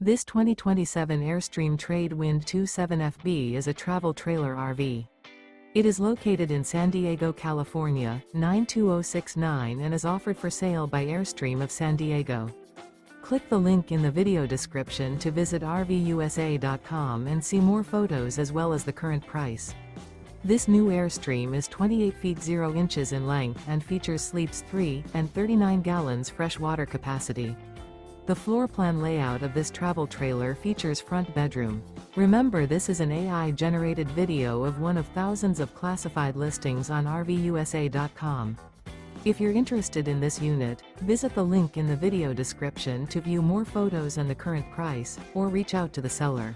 This 2027 Airstream Trade Wind 27FB is a travel trailer RV. It is located in San Diego, California, 92069 and is offered for sale by Airstream of San Diego. Click the link in the video description to visit RVUSA.com and see more photos as well as the current price. This new Airstream is 28 feet 0 inches in length and features sleeps 3 and 39 gallons fresh water capacity. The floor plan layout of this travel trailer features front bedroom. Remember, this is an AI-generated video of one of thousands of classified listings on RVUSA.com. If you're interested in this unit, visit the link in the video description to view more photos and the current price, or reach out to the seller.